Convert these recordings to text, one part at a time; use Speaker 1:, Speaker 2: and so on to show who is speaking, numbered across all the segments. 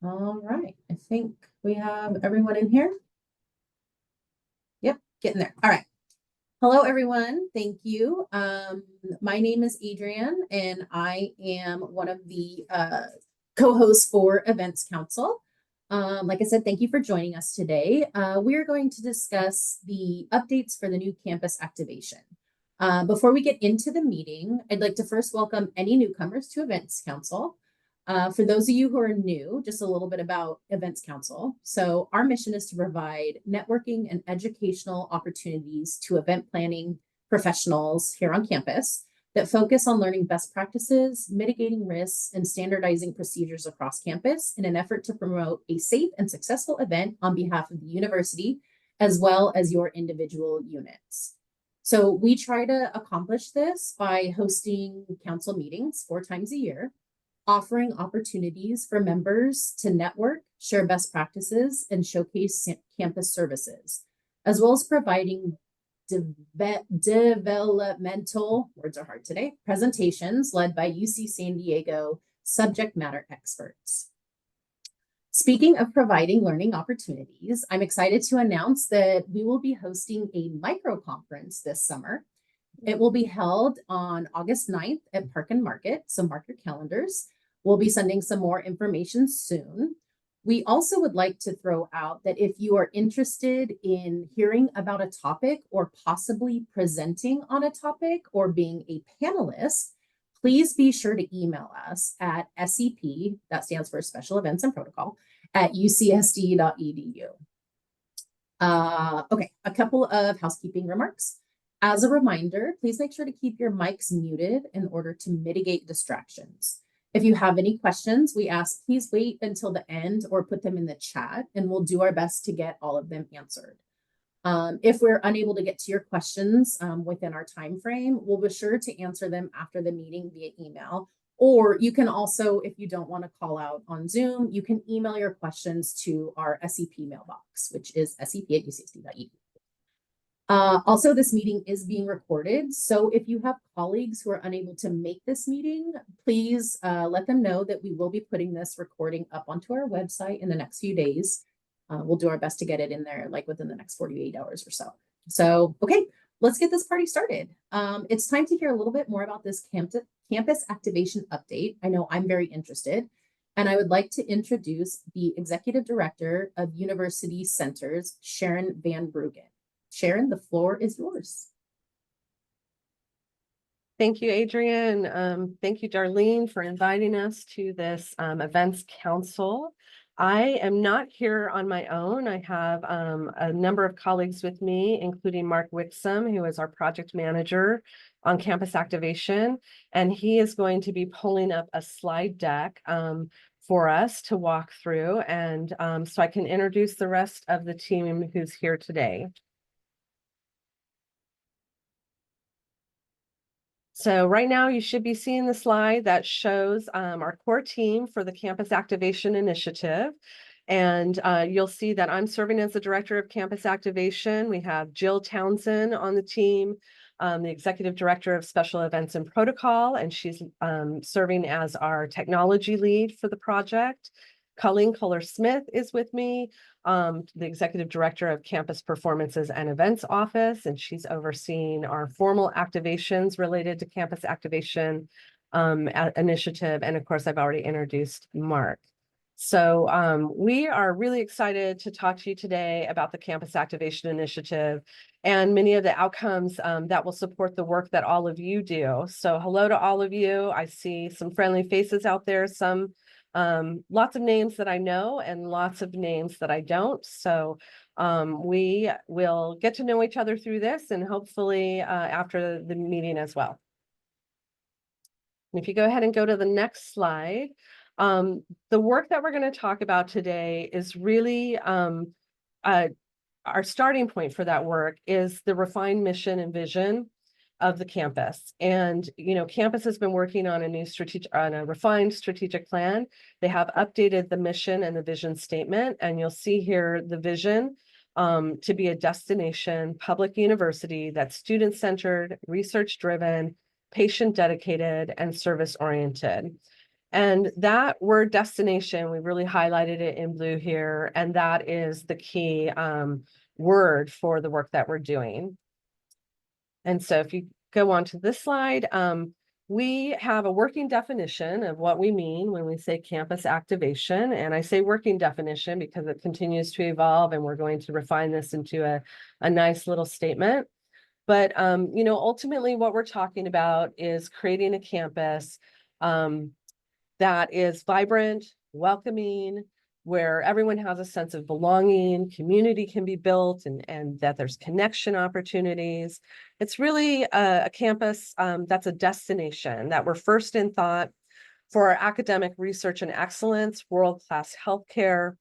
Speaker 1: All right, I think we have everyone in here. Yep, getting there. All right. Hello, everyone. Thank you. My name is Adrienne, and I am one of the co-hosts for Events Council. Like I said, thank you for joining us today. We are going to discuss the updates for the new campus activation. Before we get into the meeting, I'd like to first welcome any newcomers to Events Council. For those of you who are new, just a little bit about Events Council. So our mission is to provide networking and educational opportunities to event planning professionals here on campus that focus on learning best practices, mitigating risks, and standardizing procedures across campus in an effort to promote a safe and successful event on behalf of the university, as well as your individual units. So we try to accomplish this by hosting council meetings 4 times a year, offering opportunities for members to network, share best practices, and showcase campus services, as well as providing developmental, words are hard today, presentations led by UC San Diego subject matter experts. Speaking of providing learning opportunities, I'm excited to announce that we will be hosting a micro conference this summer. It will be held on August 9th at Park and Market, so mark your calendars. We'll be sending some more information soon. We also would like to throw out that if you are interested in hearing about a topic or possibly presenting on a topic or being a panelist, please be sure to email us at SEP, that stands for Special Events and Protocol, at ucsd.edu. Okay, a couple of housekeeping remarks. As a reminder, please make sure to keep your mics muted in order to mitigate distractions. If you have any questions, we ask please wait until the end or put them in the chat, and we'll do our best to get all of them answered. If we're unable to get to your questions within our time frame, we'll be sure to answer them after the meeting via email. Or you can also, if you don't want to call out on Zoom, you can email your questions to our SEP mailbox, which is sep@ucsd.edu. Also, this meeting is being recorded. So if you have colleagues who are unable to make this meeting, please let them know that we will be putting this recording up onto our website in the next few days. We'll do our best to get it in there like within the next 48 hours or so. So, okay, let's get this party started. It's time to hear a little bit more about this campus activation update. I know I'm very interested. And I would like to introduce the Executive Director of University Centers, Sharon Van Bruggen. Sharon, the floor is yours.
Speaker 2: Thank you, Adrienne. Thank you, Darlene, for inviting us to this Events Council. I am not here on my own. I have a number of colleagues with me, including Mark Wixom, who is our project manager on campus activation, and he is going to be pulling up a slide deck for us to walk through, and so I can introduce the rest of the team who's here today. So right now you should be seeing the slide that shows our core team for the Campus Activation Initiative. And you'll see that I'm serving as the Director of Campus Activation. We have Jill Townsend on the team, the Executive Director of Special Events and Protocol, and she's serving as our technology lead for the project. Colleen Kohler-Smith is with me, the Executive Director of Campus Performances and Events Office, and she's overseeing our formal activations related to Campus Activation Initiative. And of course, I've already introduced Mark. So we are really excited to talk to you today about the Campus Activation Initiative and many of the outcomes that will support the work that all of you do. So hello to all of you. I see some friendly faces out there, some lots of names that I know and lots of names that I don't. So we will get to know each other through this and hopefully after the meeting as well. And if you go ahead and go to the next slide, the work that we're going to talk about today is really our starting point for that work is the refined mission and vision of the campus. And, you know, campus has been working on a refined strategic plan. They have updated the mission and the vision statement, and you'll see here the vision to be a destination public university that's student-centered, research-driven, patient-dedicated, and service-oriented. And that word destination, we really highlighted it in blue here, and that is the key word for the work that we're doing. And so if you go on to this slide, we have a working definition of what we mean when we say campus activation. And I say working definition because it continues to evolve, and we're going to refine this into a nice little statement. But ultimately what we're talking about is creating a campus that is vibrant, welcoming, where everyone has a sense of belonging, community can be built, and that there's connection opportunities. It's really a campus that's a destination, that we're first in thought for our academic research and excellence, world-class healthcare,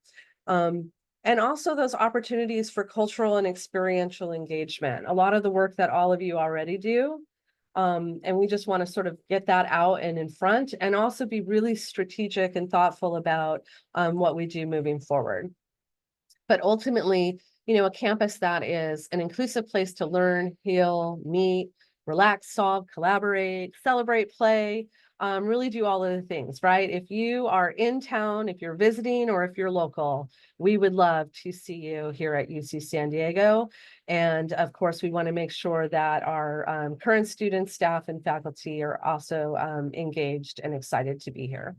Speaker 2: and also those opportunities for cultural and experiential engagement. A lot of the work that all of you already do. And we just want to sort of get that out and in front, and also be really strategic and thoughtful about what we do moving forward. But ultimately, a campus that is an inclusive place to learn, heal, meet, relax, solve, collaborate, celebrate, play, really do all of the things, right? If you are in town, if you're visiting, or if you're local, we would love to see you here at UC San Diego. And of course, we want to make sure that our current students, staff, and faculty are also engaged and excited to be here.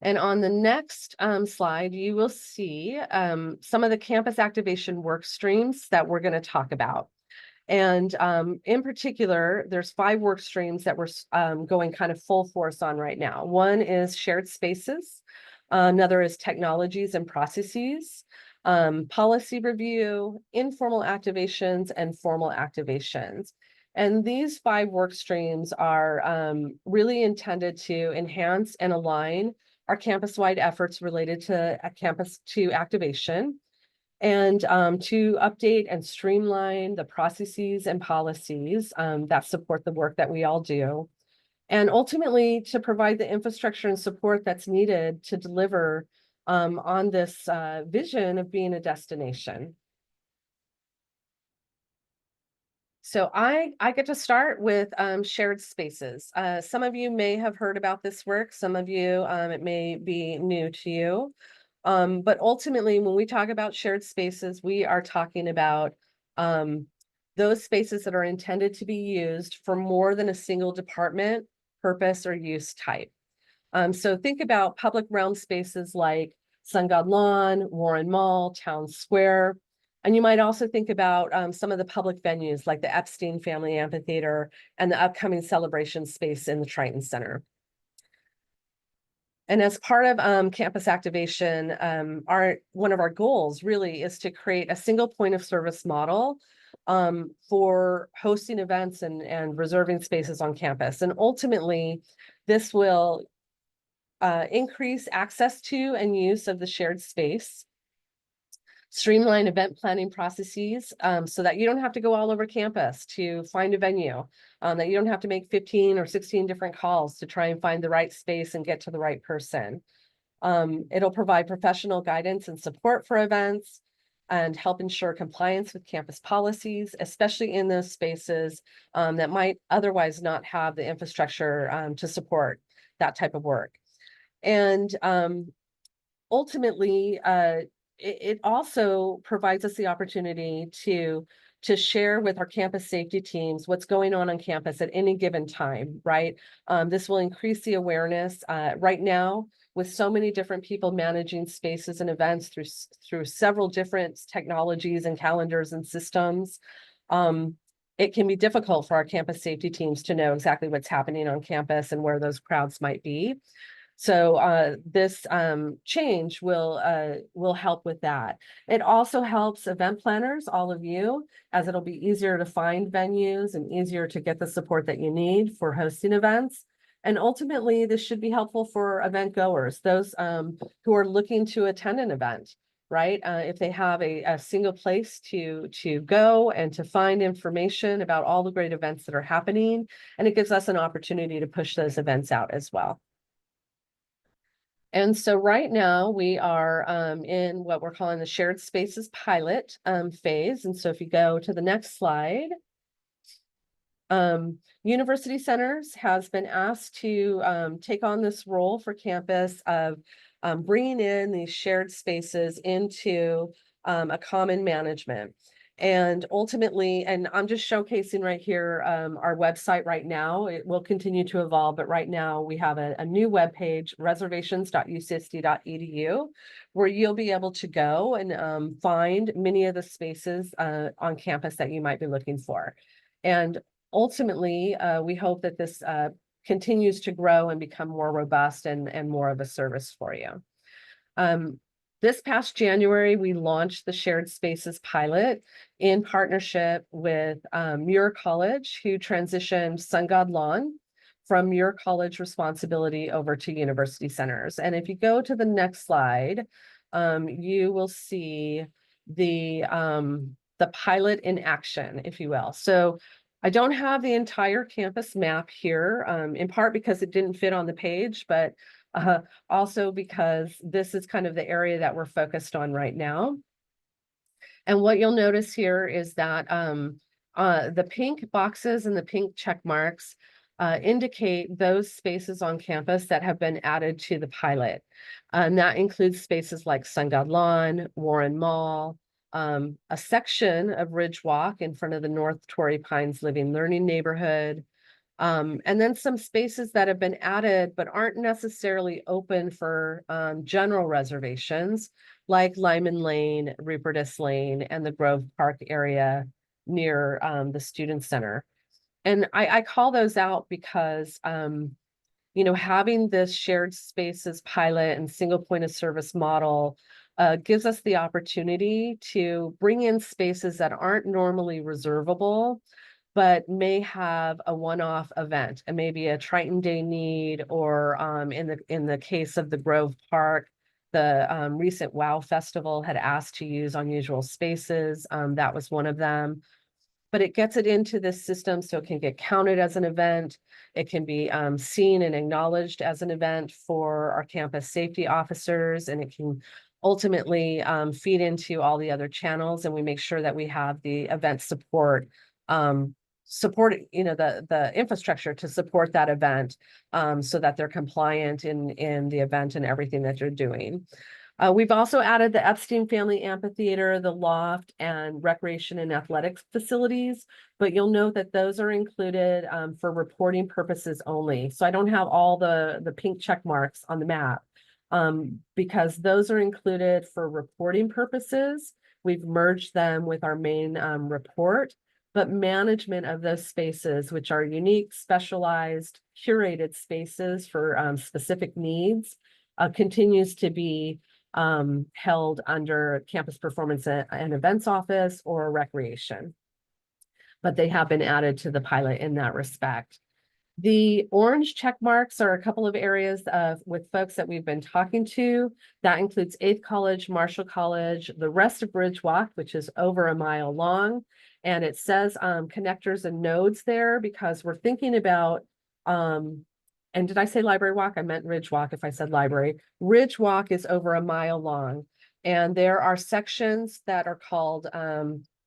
Speaker 2: And on the next slide, you will see some of the campus activation work streams that we're going to talk about. And in particular, there's 5 work streams that we're going kind of full force on right now. One is shared spaces. Another is technologies and processes, policy review, informal activations, and formal activations. And these 5 work streams are really intended to enhance and align our campus-wide efforts related to campus to activation, and to update and streamline the processes and policies that support the work that we all do, and ultimately to provide the infrastructure and support that's needed to deliver on this vision of being a destination. So I get to start with shared spaces. Some of you may have heard about this work. Some of you, it may be new to you. But ultimately, when we talk about shared spaces, we are talking about those spaces that are intended to be used for more than a single department, purpose, or use type. So think about public realm spaces like Sun God Lawn, Warren Mall, Town Square. And you might also think about some of the public venues like the Epstein Family Amphitheater and the upcoming celebration space in the Triton Center. And as part of campus activation, one of our goals really is to create a single point of service model for hosting events and reserving spaces on campus. And ultimately, this will increase access to and use of the shared space, streamline event planning processes so that you don't have to go all over campus to find a venue, that you don't have to make 15 or 16 different calls to try and find the right space and get to the right person. It'll provide professional guidance and support for events and help ensure compliance with campus policies, especially in those spaces that might otherwise not have the infrastructure to support that type of work. And ultimately, it also provides us the opportunity to share with our campus safety teams what's going on campus at any given time, right? This will increase the awareness. Right now, with so many different people managing spaces and events through several different technologies and calendars and systems, it can be difficult for our campus safety teams to know exactly what's happening on campus and where those crowds might be. So this change will help with that. It also helps event planners, all of you, as it'll be easier to find venues and easier to get the support that you need for hosting events. And ultimately, this should be helpful for event goers, those who are looking to attend an event, right? If they have a single place to go and to find information about all the great events that are happening, and it gives us an opportunity to push those events out as well. And so right now we are in what we're calling the shared spaces pilot phase. And so if you go to the next slide, University Centers has been asked to take on this role for campus of bringing in these shared spaces into a common management. And ultimately, and I'm just showcasing right here our website right now. It will continue to evolve, but right now we have a new webpage, reservations.ucsd.edu, where you'll be able to go and find many of the spaces on campus that you might be looking for. And ultimately, we hope that this continues to grow and become more robust and more of a service for you. This past January, we launched the Shared Spaces pilot in partnership with Muir College, who transitioned Sun God Lawn from Muir College responsibility over to University Centers. And if you go to the next slide, you will see the pilot in action, if you will. So I don't have the entire campus map here, in part because it didn't fit on the page, but also because this is kind of the area that we're focused on right now. And what you'll notice here is that the pink boxes and the pink check marks indicate those spaces on campus that have been added to the pilot. And that includes spaces like Sun God Lawn, Warren Mall, a section of Ridge Walk in front of the North Torrey Pines Living Learning Neighborhood, and then some spaces that have been added but aren't necessarily open for general reservations, like Lyman Lane, Rupertus Lane, and the Grove Park area near the Student Center. And I call those out because having this shared spaces pilot and single point of service model gives us the opportunity to bring in spaces that aren't normally reservable, but may have a one-off event, and maybe a Triton Day need, or in the case of the Grove Park, the recent WOW Festival had asked to use unusual spaces. That was one of them. But it gets it into this system so it can get counted as an event. It can be seen and acknowledged as an event for our campus safety officers, and it can ultimately feed into all the other channels, and we make sure that we have the event support the infrastructure to support that event, so that they're compliant in the event and everything that you're doing. We've also added the Epstein Family Amphitheater, the loft, and recreation and athletics facilities, but you'll note that those are included for reporting purposes only. So I don't have all the pink check marks on the map because those are included for reporting purposes. We've merged them with our main report, but management of those spaces, which are unique, specialized, curated spaces for specific needs, continues to be held under Campus Performance and Events Office or Recreation. But they have been added to the pilot in that respect. The orange check marks are a couple of areas with folks that we've been talking to. That includes 8th College, Marshall College, the rest of Ridge Walk, which is over a mile long. And it says connectors and nodes there because we're thinking about, and did I say Library Walk? I meant Ridge Walk if I said library. Ridge Walk is over a mile long. And there are sections that are called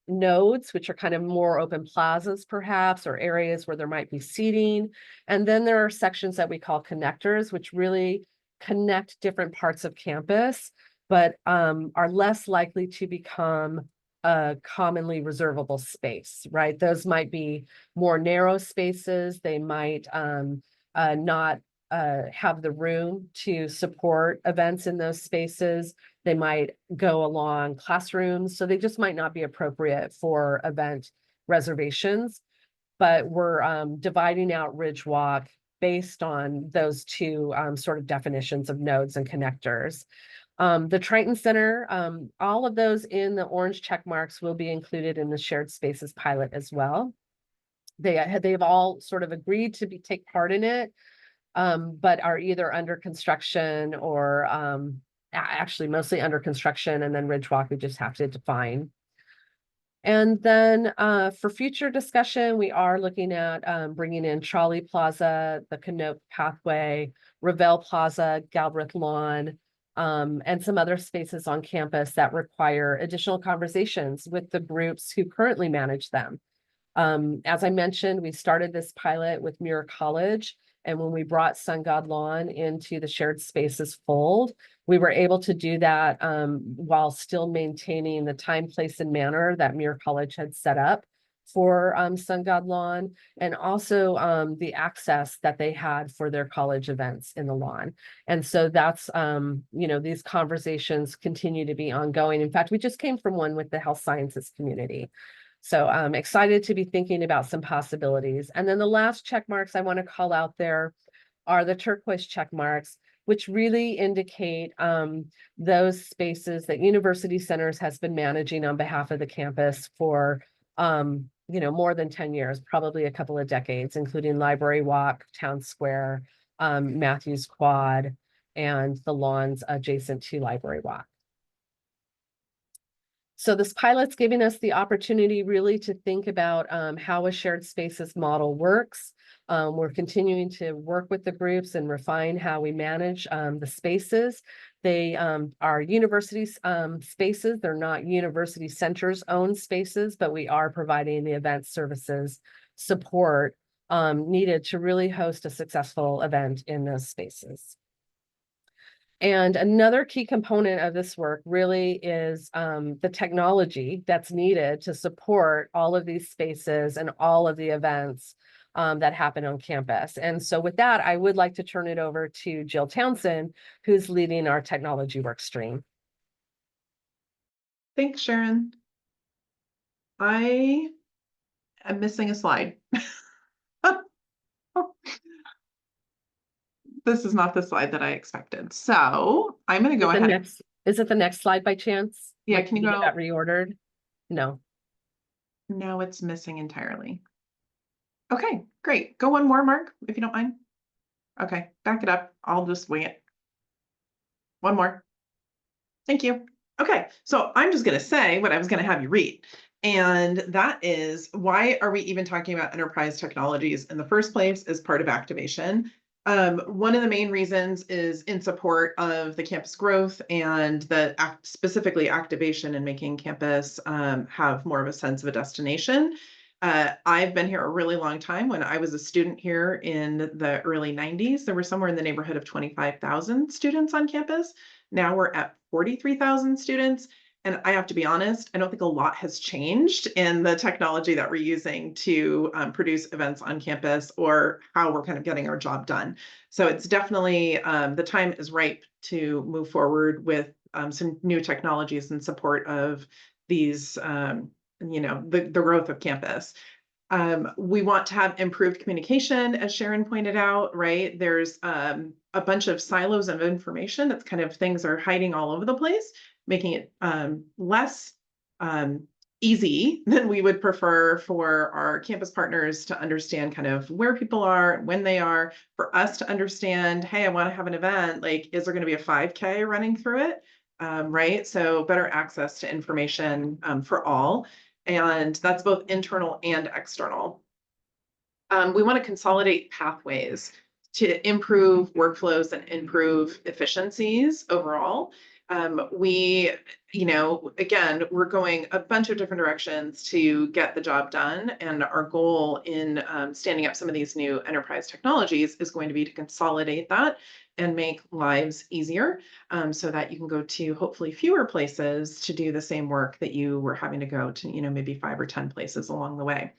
Speaker 2: nodes, which are kind of more open plazas perhaps, or areas where there might be seating. And then there are sections that we call connectors, which really connect different parts of campus, but are less likely to become a commonly reservable space, right? Those might be more narrow spaces. They might not have the room to support events in those spaces. They might go along classrooms, so they just might not be appropriate for event reservations. But we're dividing out Ridge Walk based on those two sort of definitions of nodes and connectors. The Triton Center, all of those in the orange check marks will be included in the shared spaces pilot as well. They've all sort of agreed to take part in it, but are either under construction or actually mostly under construction, and then Ridge Walk we just have to define. And then for future discussion, we are looking at bringing in Trolley Plaza, the Canope Pathway, Ravel Plaza, Galbraith Lawn, and some other spaces on campus that require additional conversations with the groups who currently manage them. As I mentioned, we started this pilot with Muir College. And when we brought Sun God Lawn into the shared spaces fold, we were able to do that while still maintaining the time, place, and manner that Muir College had set up for Sun God Lawn, and also the access that they had for their college events in the lawn. And so that's, these conversations continue to be ongoing. In fact, we just came from one with the health sciences community. So I'm excited to be thinking about some possibilities. And then the last check marks I want to call out there are the turquoise check marks, which really indicate those spaces that University Centers has been managing on behalf of the campus for more than 10 years, probably a couple of decades, including Library Walk, Town Square, Matthews Quad, and the lawns adjacent to Library Walk. So this pilot's giving us the opportunity really to think about how a shared spaces model works. We're continuing to work with the groups and refine how we manage the spaces. They are university spaces. They're not university centers owned spaces, but we are providing the event services support needed to really host a successful event in those spaces. And another key component of this work really is the technology that's needed to support all of these spaces and all of the events that happen on campus. And so with that, I would like to turn it over to Jill Townsend, who's leading our technology work stream.
Speaker 3: Thanks, Sharon. I am missing a slide. This is not the slide that I expected. So I'm going to go ahead.
Speaker 2: Is it the next slide by chance?
Speaker 3: Yeah,
Speaker 2: Like,
Speaker 3: can you go?
Speaker 2: That reordered? No.
Speaker 3: No, it's missing entirely. Okay, great. Go one more, Mark, if you don't mind. Okay, back it up. I'll just wing it. One more. Thank you. Okay, so I'm just going to say what I was going to have you read. And that is, why are we even talking about enterprise technologies in the first place as part of activation? One of the main reasons is in support of the campus growth and specifically activation and making campus have more of a sense of a destination. I've been here a really long time. When I was a student here in the early 90s, there were somewhere in the neighborhood of 25,000 students on campus. Now we're at 43,000 students. And I have to be honest, I don't think a lot has changed in the technology that we're using to produce events on campus or how we're kind of getting our job done. So it's definitely, the time is ripe to move forward with some new technologies in support of these, the growth of campus. We want to have improved communication, as Sharon pointed out, right? There's a bunch of silos of information that's kind of things are hiding all over the place, making it less easy than we would prefer for our campus partners to understand kind of where people are, when they are, for us to understand, hey, I want to have an event, like, is there going to be a 5K running through it? Right? So better access to information for all. And that's both internal and external. We want to consolidate pathways to improve workflows and improve efficiencies overall. Again, we're going a bunch of different directions to get the job done. And our goal in standing up some of these new enterprise technologies is going to be to consolidate that and make lives easier so that you can go to hopefully fewer places to do the same work that you were having to go to, maybe 5 or 10 places along the way.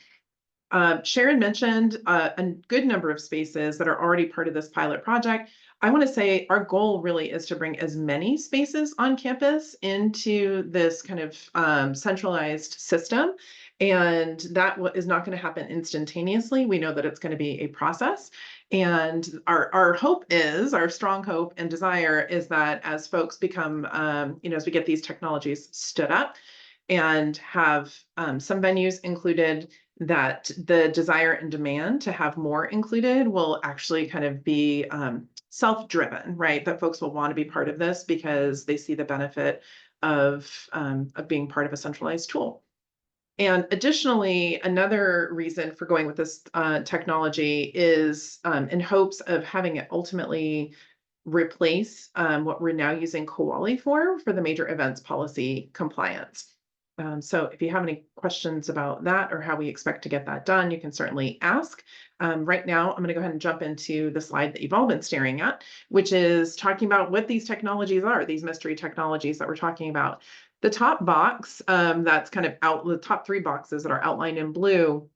Speaker 3: Sharon mentioned a good number of spaces that are already part of this pilot project. I want to say our goal really is to bring as many spaces on campus into this kind of centralized system. And that is not going to happen instantaneously. We know that it's going to be a process. And our hope is, our strong hope and desire is that as folks become, as we get these technologies stood up and have some venues included, that the desire and demand to have more included will actually kind of be self-driven, right? That folks will want to be part of this because they see the benefit of being part of a centralized tool. And additionally, another reason for going with this technology is in hopes of having it ultimately replace what we're now using Koali for the major events policy compliance. So if you have any questions about that or how we expect to get that done, you can certainly ask. Right now, I'm going to go ahead and jump into the slide that you've all been staring at, which is talking about what these technologies are, these mystery technologies that we're talking about. The top box, that's kind of out, the top 3 boxes that are outlined in blue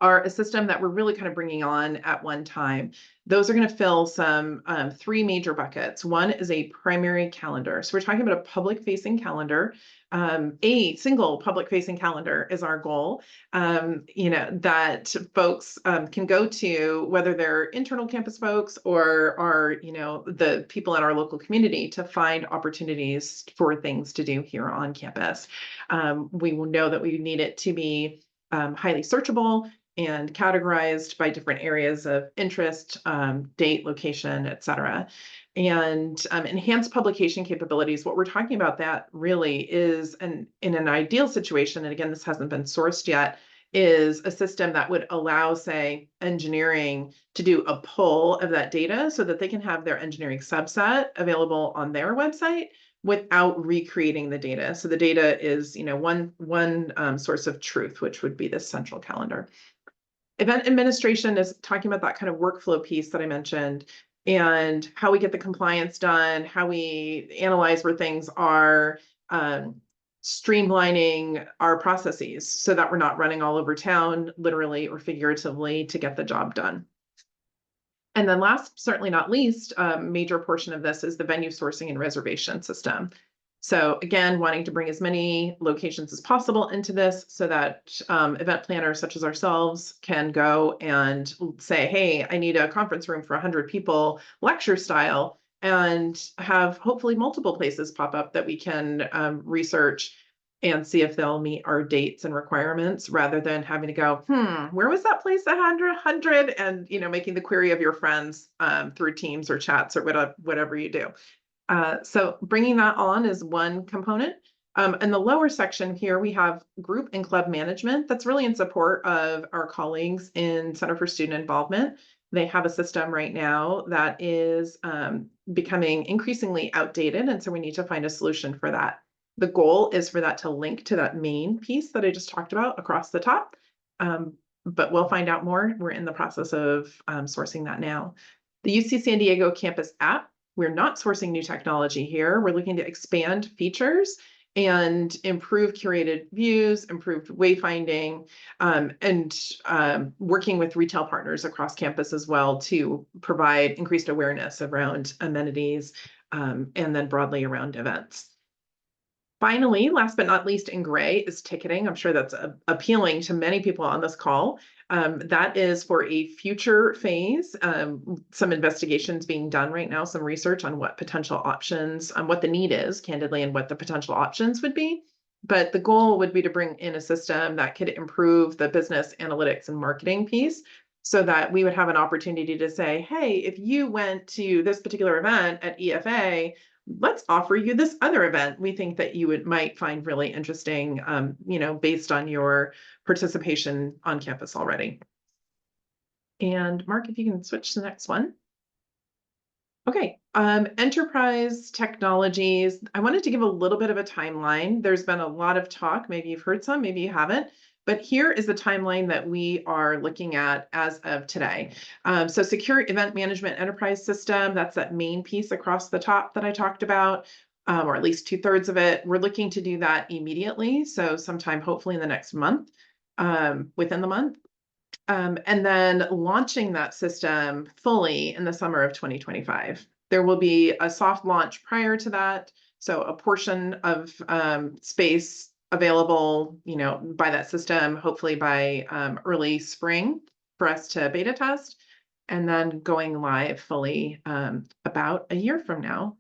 Speaker 3: are a system that we're really kind of bringing on at one time. Those are going to fill some 3 major buckets. One is a primary calendar. So we're talking about a public-facing calendar. A single public-facing calendar is our goal, that folks can go to, whether they're internal campus folks or are, the people in our local community, to find opportunities for things to do here on campus. We will know that we need it to be highly searchable and categorized by different areas of interest, date, location, et cetera. And enhanced publication capabilities. What we're talking about that really is, in an ideal situation, and again, this hasn't been sourced yet, is a system that would allow, say, engineering to do a pull of that data so that they can have their engineering subset available on their website without recreating the data. So the data is, one source of truth, which would be this central calendar. Event administration is talking about that kind of workflow piece that I mentioned, and how we get the compliance done, how we analyze where things are, streamlining our processes so that we're not running all over town, literally or figuratively, to get the job done. And then last, certainly not least, major portion of this is the venue sourcing and reservation system. So again, wanting to bring as many locations as possible into this so that event planners such as ourselves can go and say, hey, I need a conference room for 100 people, lecture style, and have hopefully multiple places pop up that we can research and see if they'll meet our dates and requirements, rather than having to go, where was that place 100, and making the query of your friends through Teams or chats or whatever you do. So bringing that on is one component. In the lower section here, we have group and club management. That's really in support of our colleagues in Center for Student Involvement. They have a system right now that is becoming increasingly outdated, and so we need to find a solution for that. The goal is for that to link to that main piece that I just talked about across the top, but we'll find out more. We're in the process of sourcing that now. The UC San Diego campus app, we're not sourcing new technology here. We're looking to expand features and improve curated views, improved wayfinding, and working with retail partners across campus as well to provide increased awareness around amenities, and then broadly around events. Finally, last but not least in gray, is ticketing. I'm sure that's appealing to many people on this call. That is for a future phase. Some investigations being done right now, some research on what potential options, what the need is, candidly, and what the potential options would be. But the goal would be to bring in a system that could improve the business analytics and marketing piece, so that we would have an opportunity to say, hey, if you went to this particular event at EFA, let's offer you this other event we think that you might find really interesting, based on your participation on campus already. And Mark, if you can switch to the next one. Okay, enterprise technologies. I wanted to give a little bit of a timeline. There's been a lot of talk, maybe you've heard some, maybe you haven't, but here is the timeline that we are looking at as of today. So secure event management enterprise system, that's that main piece across the top that I talked about, or at least 2/3 of it. We're looking to do that immediately. So sometime hopefully in the next month, within the month. And then launching that system fully in the summer of 2025. There will be a soft launch prior to that. So a portion of space available, by that system, hopefully by early spring for us to beta test, and then going live fully about a year from now.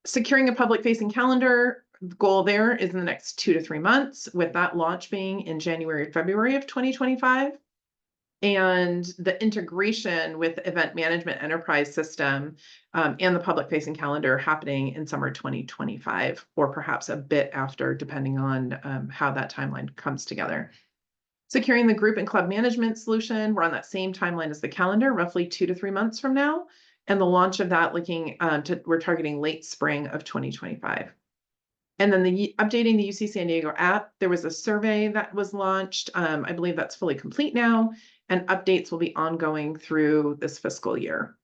Speaker 3: Securing a public-facing calendar, the goal there is in the next 2 to 3 months, with that launch being in January, February of 2025. And the integration with event management enterprise system and the public-facing calendar happening in summer 2025, or perhaps a bit after, depending on how that timeline comes together. Securing the group and club management solution, we're on that same timeline as the calendar, roughly 2 to 3 months from now. And the launch of that we're targeting late spring of 2025. And then updating the UC San Diego app, there was a survey that was launched. I believe that's fully complete now, and updates will be ongoing through this fiscal year.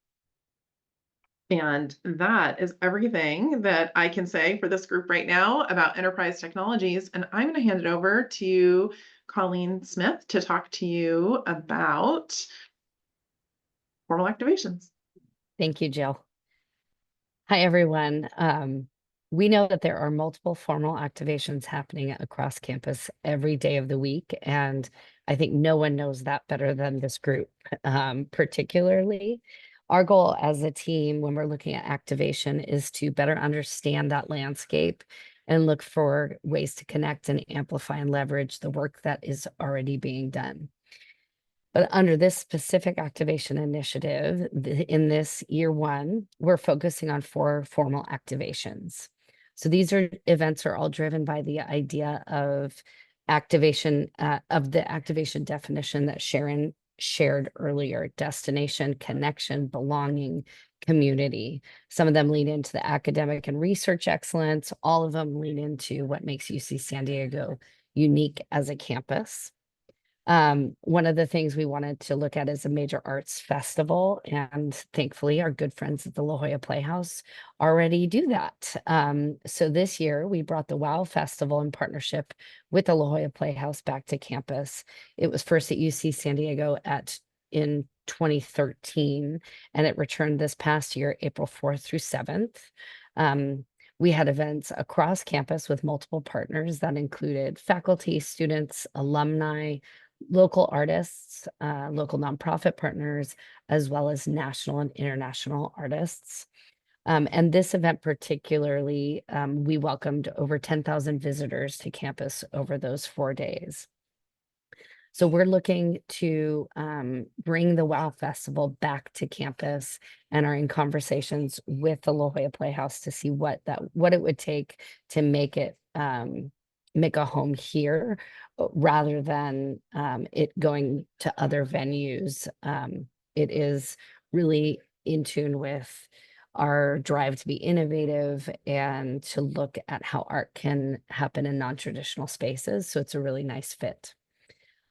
Speaker 3: And that is everything that I can say for this group right now about enterprise technologies. And I'm going to hand it over to Colleen Smith to talk to you about formal activations.
Speaker 4: Thank you, Jill. Hi, everyone. We know that there are multiple formal activations happening across campus every day of the week, and I think no one knows that better than this group, particularly. Our goal as a team when we're looking at activation is to better understand that landscape and look for ways to connect and amplify and leverage the work that is already being done. But under this specific activation initiative, in this year one, we're focusing on 4 formal activations. So these events are all driven by the idea of activation, of the activation definition that Sharon shared earlier: destination, connection, belonging, community. Some of them lean into the academic and research excellence. All of them lean into what makes UC San Diego unique as a campus. One of the things we wanted to look at is a major arts festival, and thankfully our good friends at the La Jolla Playhouse already do that. So this year we brought the WOW Festival in partnership with the La Jolla Playhouse back to campus. It was first at UC San Diego in 2013, and it returned this past year, April 4th through 7th. We had events across campus with multiple partners that included faculty, students, alumni, local artists, local nonprofit partners, as well as national and international artists. And this event particularly, we welcomed over 10,000 visitors to campus over those 4 days. So we're looking to bring the WOW Festival back to campus and are in conversations with the La Jolla Playhouse to see what it would take to make it make a home here rather than it going to other venues. It is really in tune with our drive to be innovative and to look at how art can happen in non-traditional spaces. So it's a really nice fit.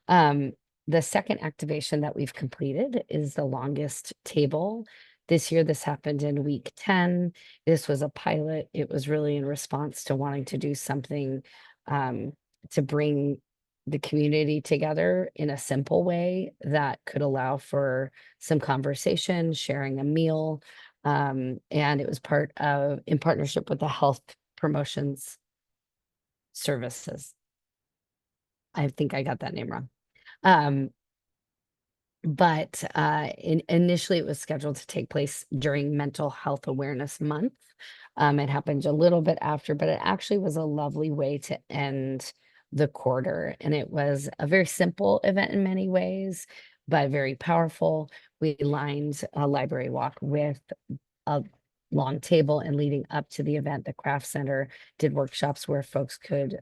Speaker 4: The second activation that we've completed is the longest table. This year, this happened in week 10. This was a pilot. It was really in response to wanting to do something to bring the community together in a simple way that could allow for some conversation, sharing a meal. And it was in partnership with the Health Promotions Services. I think I got that name wrong. But initially it was scheduled to take place during Mental Health Awareness Month. It happened a little bit after, but it actually was a lovely way to end the quarter. And it was a very simple event in many ways, but very powerful. We lined a library walk with a long table, and leading up to the event, the craft center did workshops where folks could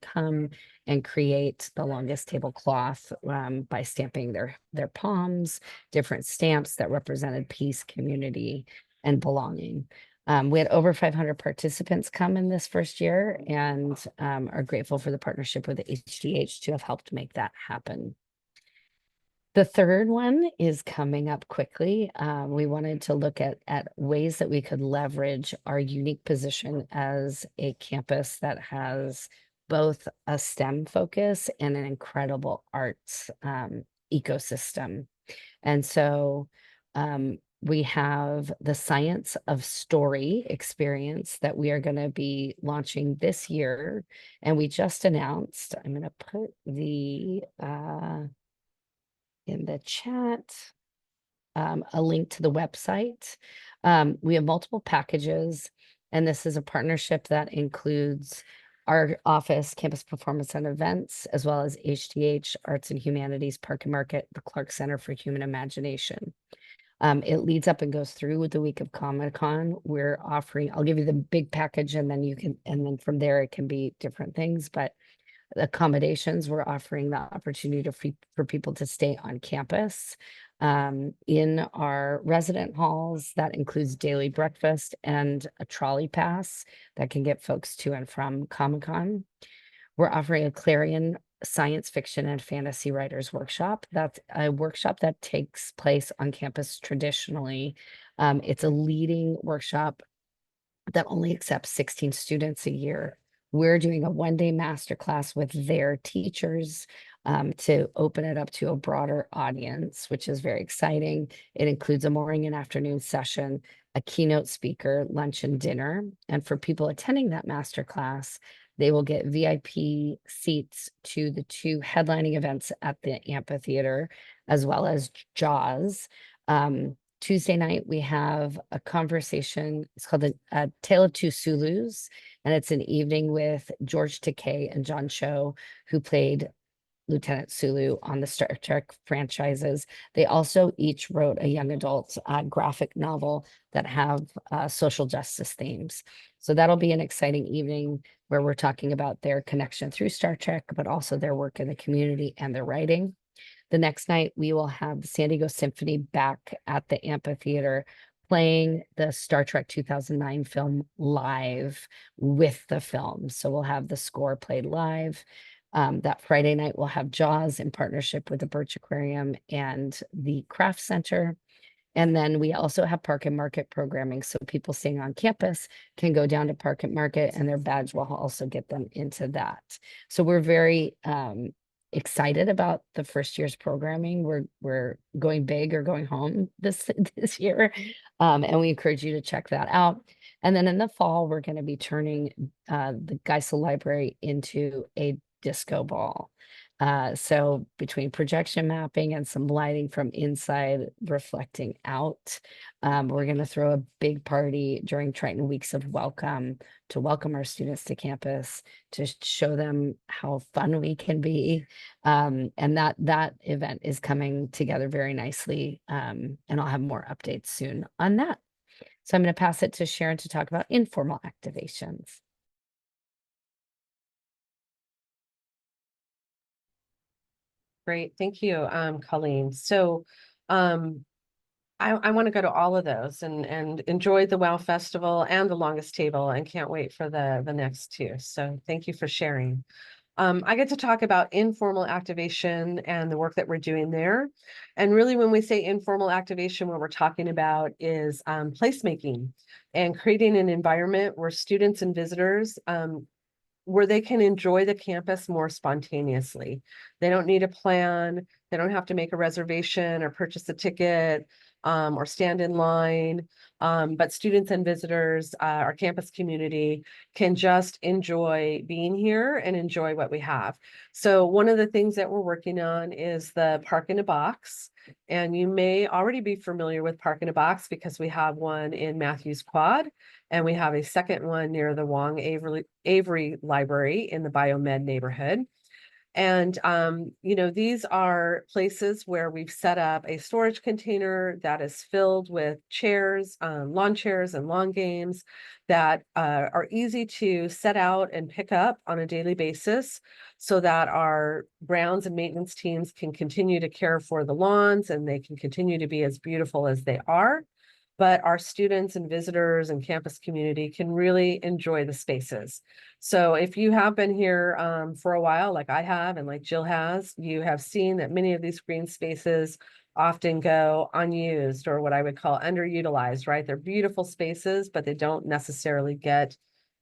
Speaker 4: come and create the longest tablecloth by stamping their palms, different stamps that represented peace, community, and belonging. We had over 500 participants come in this first year, and are grateful for the partnership with the HDH to have helped make that happen. The third one is coming up quickly. We wanted to look at ways that we could leverage our unique position as a campus that has both a STEM focus and an incredible arts ecosystem. And so we have the Science of Story experience that we are going to be launching this year. And we just announced, I'm going to put the in the chat, a link to the website. We have multiple packages, and this is a partnership that includes our office, Campus Performance and Events, as well as HDH, Arts and Humanities, Park and Market, the Clark Center for Human Imagination. It leads up and goes through with the week of Comic-Con. We're offering, I'll give you the big package, and then from there it can be different things, but accommodations, we're offering the opportunity for people to stay on campus in our resident halls. That includes daily breakfast and a trolley pass that can get folks to and from Comic-Con. We're offering a Clarion science fiction and fantasy writers workshop. That's a workshop that takes place on campus traditionally. It's a leading workshop that only accepts 16 students a year. We're doing a one-day masterclass with their teachers to open it up to a broader audience, which is very exciting. It includes a morning and afternoon session, a keynote speaker, lunch and dinner. And for people attending that masterclass, they will get VIP seats to the 2 headlining events at the amphitheater, as well as Jaws. Tuesday night, we have a conversation. It's called a Tale of Two Sulus, and it's an evening with George Takei and John Cho, who played Lieutenant Sulu on the Star Trek franchises. They also each wrote a young adult graphic novel that have social justice themes. So that'll be an exciting evening where we're talking about their connection through Star Trek, but also their work in the community and their writing. The next night, we will have the San Diego Symphony back at the amphitheater playing the Star Trek 2009 film live with the film. So we'll have the score played live. That Friday night, we'll have Jaws in partnership with the Birch Aquarium and the Craft Center. And then we also have Park and Market programming. So people staying on campus can go down to Park and Market, and their badge will also get them into that. So we're very excited about the first year's programming. We're going big or going home this year. And we encourage you to check that out. And then in the fall, we're going to be turning the Geisel Library into a disco ball. So between projection mapping and some lighting from inside reflecting out, we're going to throw a big party during Triton Weeks of Welcome to welcome our students to campus, to show them how fun we can be. And that event is coming together very nicely. And I'll have more updates soon on that. So I'm going to pass it to Sharon to talk about informal activations.
Speaker 2: Great, thank you, Colleen. So I want to go to all of those and enjoy the WOW Festival and the Longest Table, and can't wait for the next 2. So thank you for sharing. I get to talk about informal activation and the work that we're doing there. And really, when we say informal activation, what we're talking about is placemaking and creating an environment where students and visitors where they can enjoy the campus more spontaneously. They don't need a plan. They don't have to make a reservation or purchase a ticket or stand in line. But students and visitors, our campus community, can just enjoy being here and enjoy what we have. So one of the things that we're working on is the Park in a Box. And you may already be familiar with Park in a Box because we have one in Matthews Quad, and we have a second one near the Wong Avery Library in the Biomed neighborhood. And, you know, these are places where we've set up a storage container that is filled with chairs, lawn chairs and lawn games that are easy to set out and pick up on a daily basis, so that our grounds and maintenance teams can continue to care for the lawns and they can continue to be as beautiful as they are. But our students and visitors and campus community can really enjoy the spaces. So if you have been here for a while, like I have and like Jill has, you have seen that many of these green spaces often go unused, or what I would call underutilized, right? They're beautiful spaces, but they don't necessarily get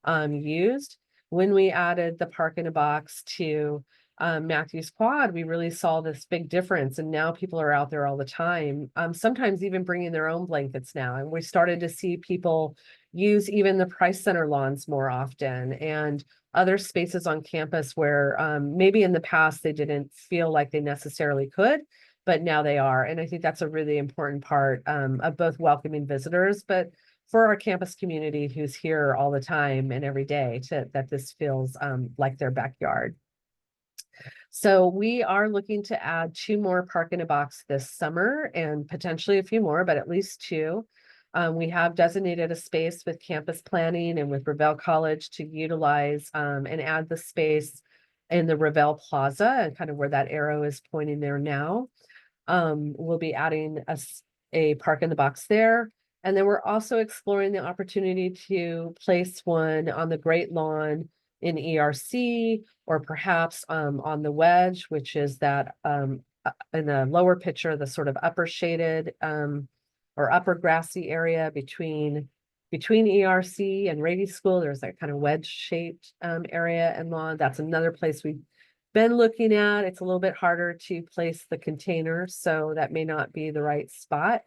Speaker 2: used. When we added the Park in a Box to Matthews Quad, we really saw this big difference, and now people are out there all the time, sometimes even bringing their own blankets now. And we started to see people use even the Price Center lawns more often, and other spaces on campus where maybe in the past they didn't feel like they necessarily could, but now they are. And I think that's a really important part of both welcoming visitors, but for our campus community who's here all the time and every day, that this feels like their backyard. So we are looking to add 2 more Park in a Box this summer, and potentially a few more, but at least 2. We have designated a space with campus planning and with Revelle College to utilize and add the space in the Revelle Plaza, and kind of where that arrow is pointing there now. we'll be adding a park in the box there. And then we're also exploring the opportunity to place one on the Great Lawn in ERC, or perhaps on the Wedge, which is that in the lower picture, the sort of upper shaded or upper grassy area between ERC and Rady School. There's that kind of wedge shaped area and lawn. That's another place we've been looking at. It's a little bit harder to place the container, so that may not be the right spot.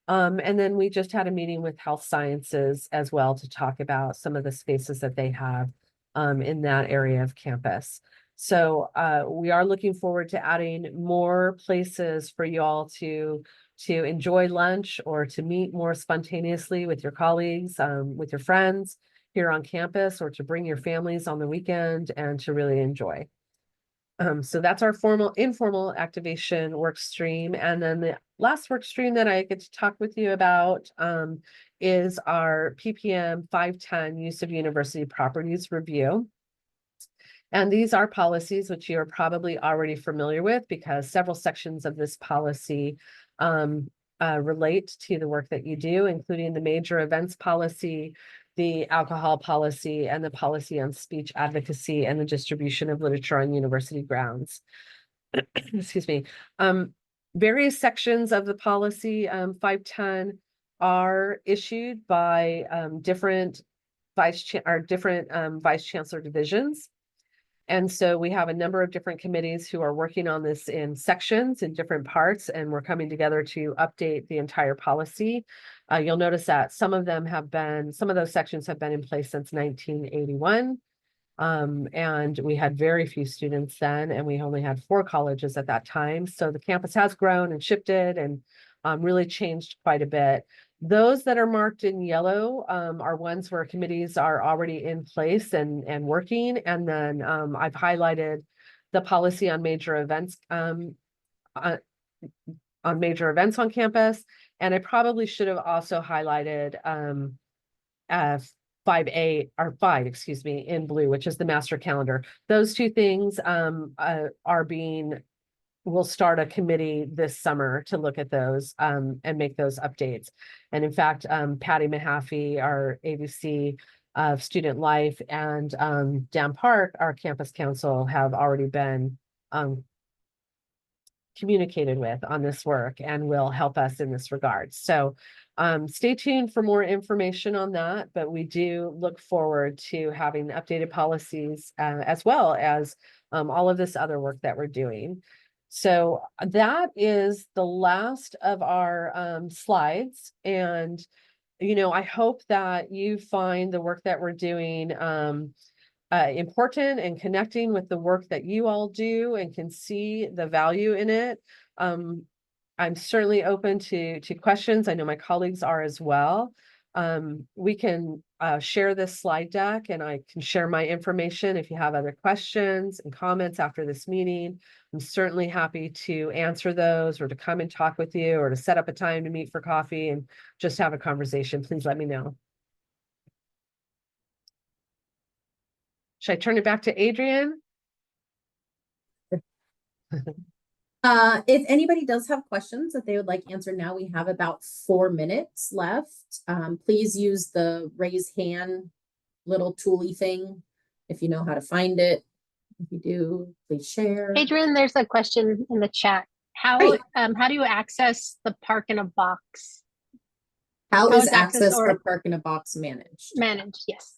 Speaker 2: And then we just had a meeting with Health Sciences as well to talk about some of the spaces that they have in that area of campus. So we are looking forward to adding more places for you all to enjoy lunch or to meet more spontaneously with your colleagues, with your friends here on campus, or to bring your families on the weekend and to really enjoy. So that's our informal activation work stream. And then the last work stream that I get to talk with you about is our PPM 510 use of university properties review. And these are policies which you are probably already familiar with, because several sections of this policy relate to the work that you do, including the major events policy, the alcohol policy, and the policy on speech advocacy and the distribution of literature on university grounds. Excuse me. Various sections of the policy 510 are issued by different vice chancellor divisions. And so we have a number of different committees who are working on this in sections in different parts, and we're coming together to update the entire policy. You'll notice that some of those sections have been in place since 1981. And we had very few students then, and we only had 4 colleges at that time. So the campus has grown and shifted and really changed quite a bit. Those that are marked in yellow are ones where committees are already in place and working. And then I've highlighted the policy on major events on campus. And I probably should have also highlighted 5A or 5, excuse me, in blue, which is the master calendar. Those 2 things we'll start a committee this summer to look at those and make those updates. And in fact, Patty Mahaffey, our AVC of Student Life, and Dan Park, our campus council, have already been communicated with on this work and will help us in this regard. So stay tuned for more information on that, but we do look forward to having updated policies as well as all of this other work that we're doing. So that is the last of our slides. And, I hope that you find the work that we're doing important and connecting with the work that you all do and can see the value in it. I'm certainly open to questions. I know my colleagues are as well. We can share this slide deck, and I can share my information if you have other questions and comments after this meeting. I'm certainly happy to answer those, or to come and talk with you, or to set up a time to meet for coffee and just have a conversation. Please let me know. Should I turn it back to Adrian?
Speaker 1: If anybody does have questions that they would like answered now, we have about 4 minutes left. Please use the raise hand little tooly thing if you know how to find it. If you do, please share.
Speaker 5: Adrian, there's a question in the chat. How
Speaker 1: Great.
Speaker 5: How do you access the park in a box?
Speaker 1: How
Speaker 5: How
Speaker 1: is
Speaker 5: is access
Speaker 1: access
Speaker 5: or-
Speaker 1: for Park in a Box managed?
Speaker 5: Managed, yes.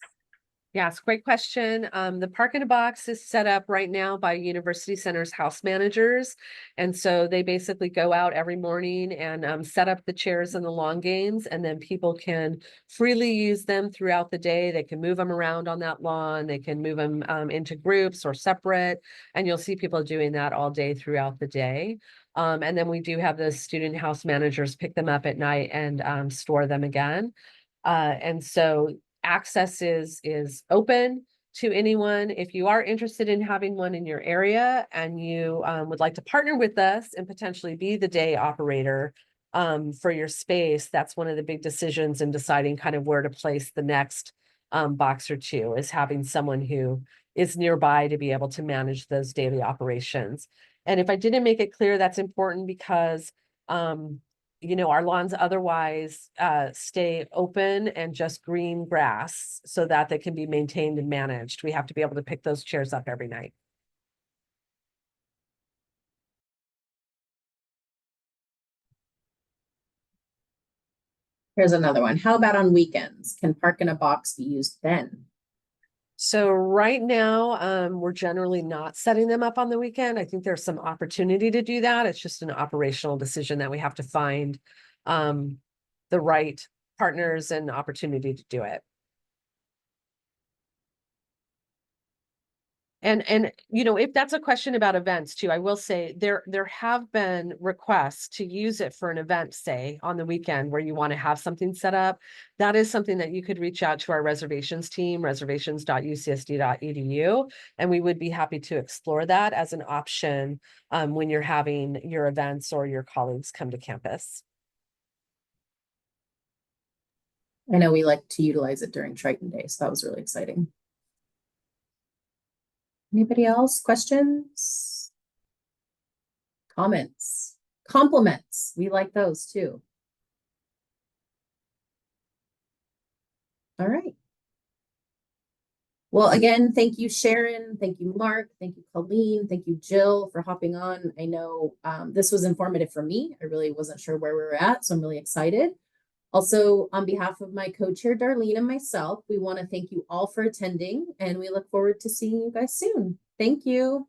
Speaker 2: Yes, great question. The Park in a Box is set up right now by University Center's house managers. And so they basically go out every morning and set up the chairs and the long games, and then people can freely use them throughout the day. They can move them around on that lawn. They can move them into groups or separate. And you'll see people doing that all day throughout the day. And then we do have the student house managers pick them up at night and store them again. And so access is open to anyone. If you are interested in having one in your area and you would like to partner with us and potentially be the day operator for your space, that's one of the big decisions in deciding kind of where to place the next box or 2, is having someone who is nearby to be able to manage those daily operations. And if I didn't make it clear, that's important because, you know, our lawns otherwise stay open and just green grass so that they can be maintained and managed. We have to be able to pick those chairs up every night.
Speaker 1: Here's another one. How about on weekends? Can park in a box be used then?
Speaker 2: So right now, we're generally not setting them up on the weekend. I think there's some opportunity to do that. It's just an operational decision that we have to find the right partners and opportunity to do it. And you know, if that's a question about events too, I will say there have been requests to use it for an event, say on the weekend where you want to have something set up. That is something that you could reach out to our reservations team, reservations.ucsd.edu, and we would be happy to explore that as an option when you're having your events or your colleagues come to campus.
Speaker 1: I know we like to utilize it during Triton Day, so that was really exciting. Anybody else? Questions? Comments? Compliments? We like those too. All right. Well, again, thank you, Sharon. Thank you, Mark. Thank you, Colleen. Thank you, Jill, for hopping on. I know this was informative for me. I really wasn't sure where we were at, so I'm really excited. Also, on behalf of my co-chair, Darlene, and myself, we want to thank you all for attending, and we look forward to seeing you guys soon. Thank you.